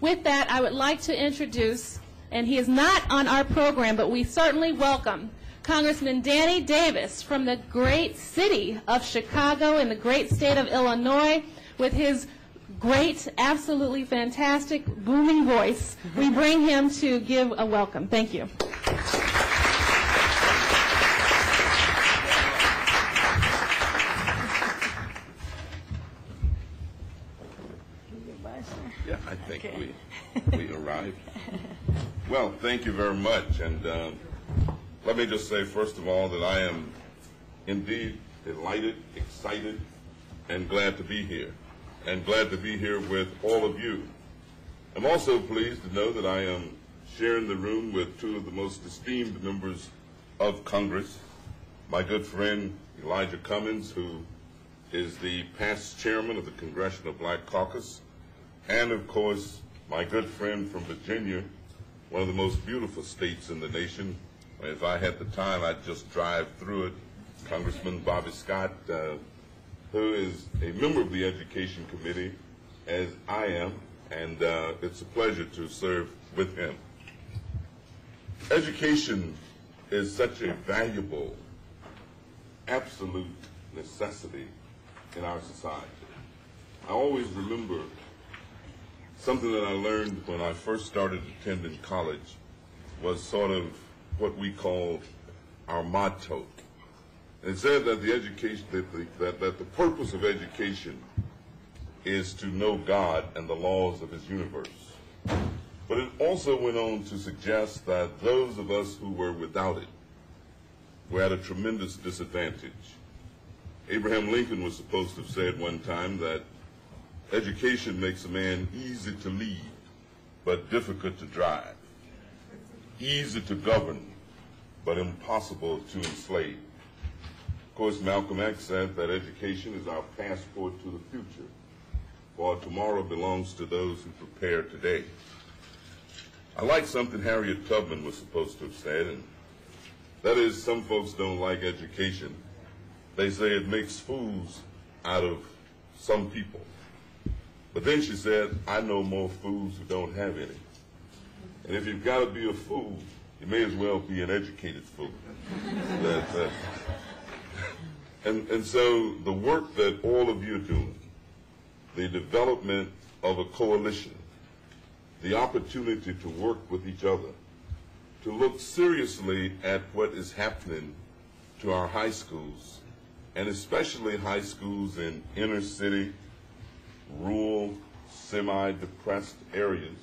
With that, I would like to introduce, and he is not on our program, but we certainly welcome Congressman Danny Davis from the great city of Chicago in the great state of Illinois with his great, absolutely fantastic, booming voice. We bring him to give a welcome. Thank you. Yeah, I think we arrived. Well, thank you very much. And let me just say, first of all, that I am indeed delighted, excited, and glad to be here. And glad to be here with all of you. I'm also pleased to know that I am sharing the room with two of the most esteemed members of Congress. My good friend, Elijah Cummings, who is the past chairman of the Congressional Black Caucus, and, of course, my good friend from Virginia, one of the most beautiful states in the nation. If I had the time, I'd just drive through it. Congressman Bobby Scott, who is a member of the Education Committee, as I am, and it's a pleasure to serve with him. Education is such a valuable, absolute necessity in our society. I always remember something that I learned when I first started attending college was sort of what we called our motto. It said that the education, that the purpose of education is to know God and the laws of His universe. But it also went on to suggest that those of us who were without it were at a tremendous disadvantage. Abraham Lincoln was supposed to have said one time that education makes a man easy to lead, but difficult to drive, easy to govern, but impossible to enslave. Of course, Malcolm X said that education is our passport to the future, for tomorrow belongs to those who prepare today. I like something Harriet Tubman was supposed to have said, and that is, some folks don't like education. They say it makes fools out of some people. But then she said, I know more fools who don't have any. And if you've got to be a fool, you may as well be an educated fool. And so the work that all of you are doing, the development of a coalition, the opportunity to work with each other, to look seriously at what is happening to our high schools, and especially high schools in inner city, rural, semi-depressed areas.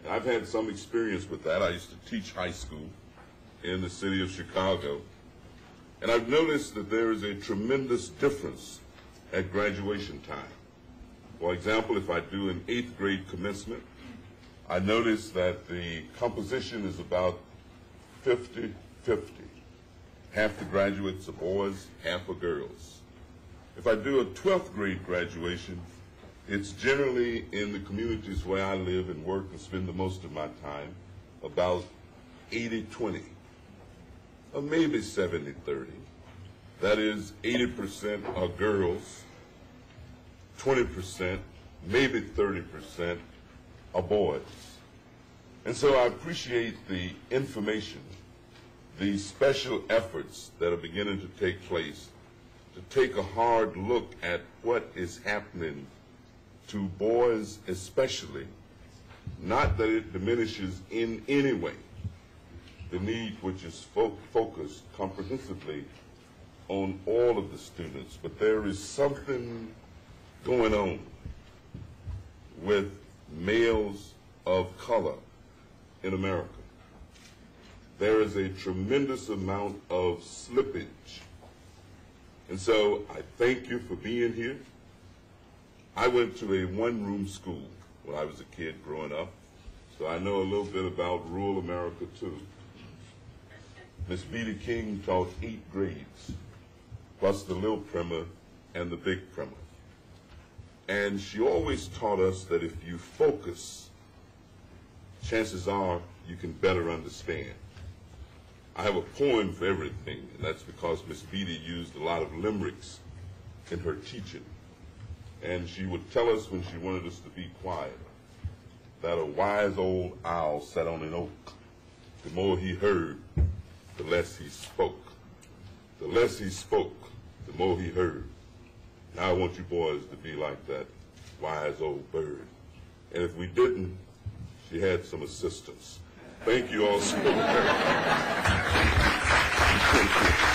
And I've had some experience with that. I used to teach high school in the city of Chicago. And I've noticed that there is a tremendous difference at graduation time. For example, if I do an 8th grade commencement, I notice that the composition is about 50-50. Half the graduates are boys, half are girls. If I do a 12th grade graduation, it's generally in the communities where I live and work and spend the most of my time, about 80-20, or maybe 70-30. That is, 80% are girls, 20%, maybe 30% are boys. And so I appreciate the information, the special efforts that are beginning to take place to take a hard look at what is happening to boys especially, not that it diminishes in any way the need which is focused comprehensively on all of the students, but there is something going on with males of color in America. There is a tremendous amount of slippage. And so I thank you for being here. I went to a one-room school when I was a kid growing up, so I know a little bit about rural America too. Miss Beattie King taught 8 grades, plus the little primer and the big primer. And she always taught us that if you focus, chances are you can better understand. I have a poem for everything, and that's because Miss Beattie used a lot of limericks in her teaching. And she would tell us when she wanted us to be quiet, that a wise old owl sat on an oak. The more he heard, the less he spoke. The less he spoke, the more he heard. Now I want you boys to be like that wise old bird. And if we didn't, she had some assistance. Thank you all so very much.